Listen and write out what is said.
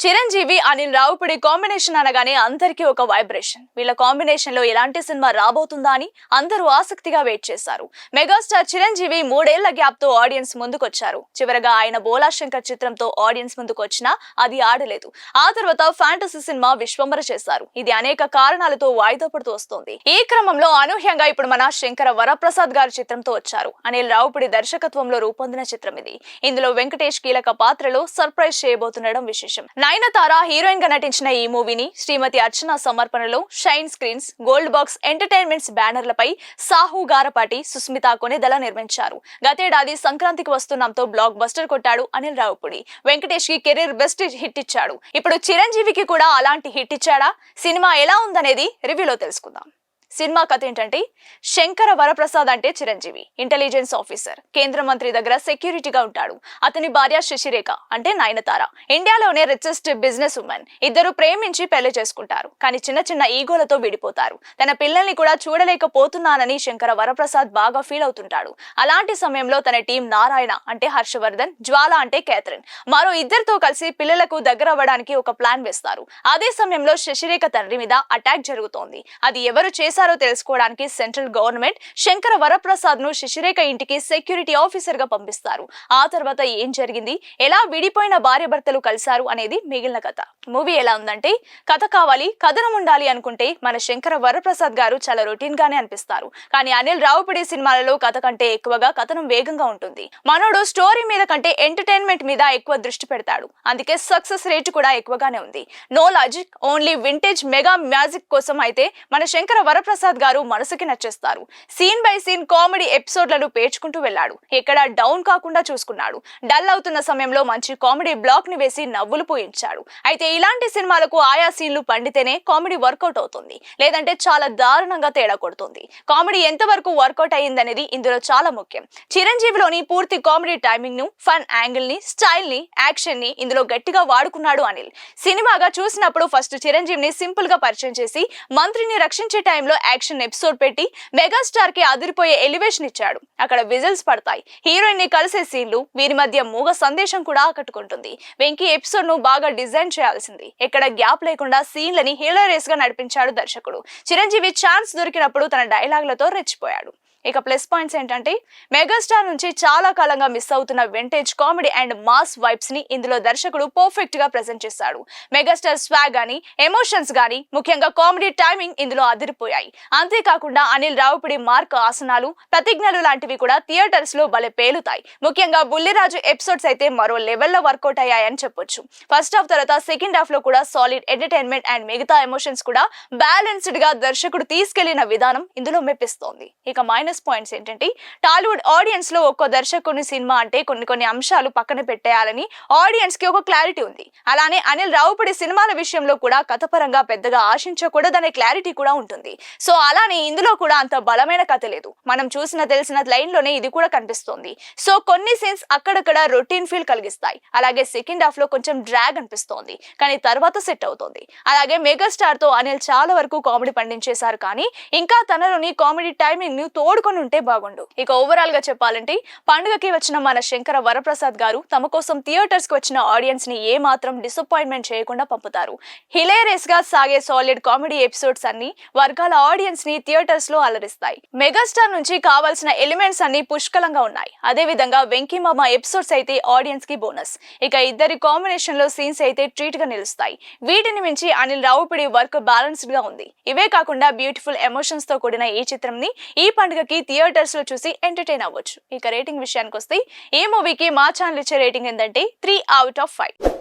Chiranjeevi Anil Ravipudi combination అనగానే అందరికీ ఒక వైబ్రేషన్. వీళ్ళ కాంబినేషన్ లో ఎలాంటి సినిమా రాబోతుందా అని అందరూ ఆసక్తిగా వెయిట్ చేశారు. మెగాస్టార్ చిరంజీవి 3 ఏళ్ల గ్యాప్ తో ఆడియన్స్ ముందుకొచ్చారు. చివరగా ఆయన బోలా శంకర్ చిత్రంతో ఆడియన్స్ ముందుకొచ్చినా అది ఆడలేదు. ఆ తర్వాత ఫ్యాంటసీ సినిమా విశ్వంబర చేశారు. ఇది అనేక కారణాలతో వాయిదా పడుతూ వస్తోంది. ఈ క్రమంలో అనూహ్యంగా ఇప్పుడు మన శంకర వరప్రసాద్ గారి చిత్రంతో వచ్చారు. అనిల్ రావుపుడి దర్శకత్వంలో రూపొందిన చిత్రం ఇది. ఇందులో వెంకటేష్ కీలక పాత్రలో సర్ప్రైజ్ చేయబోతుండడం విశేషం. నయనతార హీరోయిన్ గా నటించిన ఈ మూవీని శ్రీమతి అర్చన సమర్పణలో Shine Screens, Gold Box Entertainments బ్యానర్లపై సాహు గారపాటి, సుస్మిత కొనెదల నిర్మించారు. గతేడాది సంక్రాంతికి వస్తున్నాంతో బ్లాక్ బస్టర్ కొట్టాడు అనిల్ రావుపుడి. వెంకటేష్ కి కెరీర్ బెస్ట్ హిట్ ఇచ్చాడు. ఇప్పుడు చిరంజీవికి కూడా అలాంటి హిట్ ఇచ్చాడా? సినిమా ఎలా ఉందనేది రివ్యూలో తెలుసుకుందాం. సినిమా కథ ఏంటంటే, శంకర వరప్రసాద్ అంటే చిరంజీవి ఇంటెలిజెన్స్ ఆఫీసర్, కేంద్ర మంత్రి దగ్గర సెక్యూరిటీగా ఉంటాడు. అతని భార్య శశిరేఖ అంటే నయనతార ఇండియాలోనే రిచెస్ట్ బిజినెస్ ఉమెన్. ఇద్దరు ప్రేమించి పెళ్లి చేసుకుంటారు. కానీ చిన్న చిన్న ఈగోలతో విడిపోతారు. తన పిల్లల్ని కూడా చూడలేకపోతున్నానని శంకర వరప్రసాద్ బాగా ఫీల్ అవుతుంటాడు. అలాంటి సమయంలో తన టీం నారాయణ అంటే హర్షవర్ధన్, జ్వాల అంటే కేథరిన్ మరో ఇద్దరితో కలిసి పిల్లలకు దగ్గర అవ్వడానికి ఒక ప్లాన్ వేస్తారు. అదే సమయంలో శశిరేఖ తండ్రి మీద అటాక్ జరుగుతోంది. అది ఎవరు చేశారో తెలుసుకోవడానికి సెంట్రల్ గవర్నమెంట్ శంకర వరప్రసాద్ ను శశిరేఖ ఇంటికి సెక్యూరిటీ ఆఫీసర్ గా పంపిస్తారు. ఆ తర్వాత ఏం జరిగింది, ఎలా విడిపోయిన భార్య భర్తలు కలిశారు అనేది మిగిలిన కథ. మూవీ ఎలా ఉందంటే, కథ కావాలి, కథనం ఉండాలి అనుకుంటే మన శంకర వరప్రసాద్ గారు చాలా రొటీన్ గానే అనిపిస్తారు. కానీ అనిల్ రావుపుడి సినిమాలలో కథ కంటే ఎక్కువగా కథనం వేగంగా ఉంటుంది. మనోడు స్టోరీ మీద కంటే ఎంటర్టైన్మెంట్ మీద ఎక్కువ దృష్టి పెడతాడు. అందుకే సక్సెస్ రేట్ కూడా ఎక్కువగానే ఉంది. No logic, only vintage mega magic కోసం అయితే మన శంకర వరప్రసాద్ గారు మనసుకి నచ్చేస్తారు. సీన్ బై సీన్ కామెడీ ఎపిసోడ్లను పేర్చుకుంటూ వెళ్ళాడు. ఎక్కడ డౌన్ కాకుండా చూసుకున్నాడు. డల్ అవుతున్న సమయంలో మంచి కామెడీ బ్లాక్ ని వేసి నవ్వులు పోయించాడు. అయితే ఇలాంటి సినిమాలకు ఆయా సీన్లు పండితేనే కామెడీ వర్కౌట్ అవుతుంది, లేదంటే చాలా దారుణంగా తేడా కొడుతుంది. కామెడీ ఎంత వరకు వర్కౌట్ అయ్యిందనేది ఇందులో చాలా ముఖ్యం. చిరంజీవిలోని పూర్తి కామెడీ టైమింగ్ ను, ఫన్ యాంగిల్ ని, స్టైల్ ని, యాక్షన్ ని ఇందులో గట్టిగా వాడుకున్నాడు అనిల్. సినిమాగా చూసినప్పుడు ఫస్ట్ చిరంజీవిని సింపుల్ గా పరిచయం చేసి మంత్రిని రక్షించే టైంలో యాక్షన్ ఎపిసోడ్ పెట్టి మెగాస్టార్ కి అదిరిపోయే ఎలివేషన్ ఇచ్చాడు. అక్కడ విజిల్స్ పడతాయి. హీరోయిన్ ని కలిసే సీన్లు, వీరి మధ్య మూగ సందేశం కూడా ఆకట్టుకుంటుంది. వెంకీ ఎపిసోడ్ ను బాగా డిజైన్ చేయాల్సింది. ఎక్కడ గ్యాప్ లేకుండా సీన్లని హిలేరియస్ గా నడిపించాడు దర్శకుడు. చిరంజీవి ఛాన్స్ దొరికినప్పుడు తన డైలాగులతో రెచ్చిపోయాడు. ఇక ప్లస్ పాయింట్స్ ఏంటంటే, మెగాస్టార్ నుంచి చాలా కాలంగా మిస్ అవుతున్న vintage comedy and mass vibes ని ఇందులో దర్శకుడు పర్ఫెక్ట్ గా ప్రెజెంట్ చేశాడు. మెగాస్టార్ స్వాగ్ గానీ, ఎమోషన్స్ గానీ, ముఖ్యంగా కామెడీ టైమింగ్ ఇందులో అదిరిపోయాయి. అంతేకాకుండా అనిల్ రావుపుడి మార్క్ ఆసనాలు, ప్రతిజ్ఞలు లాంటివి కూడా థియేటర్స్ లో భలే పేలుతాయి. ముఖ్యంగా బుల్లిరాజు ఎపిసోడ్స్ అయితే మరో లెవెల్లో వర్కౌట్ అయ్యాయని చెప్పొచ్చు. ఫస్ట్ హాఫ్ తర్వాత సెకండ్ హాఫ్ లో కూడా సాలిడ్ ఎంటర్టైన్మెంట్ అండ్ మిగతా ఎమోషన్స్ కూడా బ్యాలెన్స్డ్ గా దర్శకుడు తీసుకెళ్లిన విధానం ఇందులో మెప్పిస్తోంది. ఇక మైనస్ పాయింట్స్ ఏంటంటే, టాలీవుడ్ ఆడియన్స్ లో ఒక్కో దర్శకుని సినిమా అంటే కొన్ని అంశాలు పక్కన పెట్టేయాలని ఆడియన్స్ కి ఒక క్లారిటీ ఉంది. అలానే అనిల్ రావుపుడి సినిమాల విషయంలో కూడా కథపరంగా పెద్దగా ఆశించకూడదనే క్లారిటీ కూడా ఉంటుంది. సో అలానే ఇందులో కూడా అంత బలమైన కథ లేదు. మనం తెలిసిన లైన్ లోనే ఇది కూడా కనిపిస్తోంది. సో కొన్ని సీన్స్ అక్కడక్కడ రొటీన్ ఫీల్ కలిగిస్తాయి. అలాగే సెకండ్ హాఫ్ లో కొంచెం డ్రాగ్ అనిపిస్తోంది, కానీ తర్వాత సెట్ అవుతుంది. అలాగే మెగాస్టార్ తో అనిల్ చాలా వరకు కామెడీ పండించేశారు, కానీ ఇంకా తనలోని కామెడీ టైమింగ్ ను తోడుకొని ఉంటే బాగుండు. ఇక ఓవరాల్ గా చెప్పాలంటే, పండుగకి వచ్చిన మన శంకర వరప్రసాద్ గారు తమ కోసం థియేటర్స్ కి వచ్చిన ఆడియన్స్ ని ఏ మాత్రం డిసప్పాయింట్మెంట్ చేయకుండా పంపుతారు. హిలేరియస్ గా సాగే సాలిడ్ కామెడీ ఎపిసోడ్స్ అన్ని వర్గాల ఆడియన్స్ ని థియేటర్స్ లో అలరిస్తాయి. మెగాస్టార్ నుంచి కావాల్సిన ఎలిమెంట్స్ అన్ని పుష్కలంగా ఉన్నాయి. అదే విధంగా వెంకీ మామ ఎపిసోడ్స్ అయితే ఆడియన్స్ కి బోనస్. ఇక ఇద్దరి కాంబినేషన్ లో సీన్స్ అయితే ట్రీట్ గా నిలుస్తాయి. వీటిని మించి అనిల్ రావుపుడి వర్క్ బ్యాలెన్స్డ్ గా ఉంది. ఇవే కాకుండా బ్యూటిఫుల్ ఎమోషన్స్ తో కూడిన ఈ చిత్రం ని ఈ పండుగకి థియేటర్స్ లో చూసి ఎంటర్టైన్ అవ్వచ్చు. ఇక రేటింగ్ విషయానికి వస్తే, ఈ మూవీకి మా ఛానల్ ఇచ్చే రేటింగ్ ఏంటంటే 3 out of 5.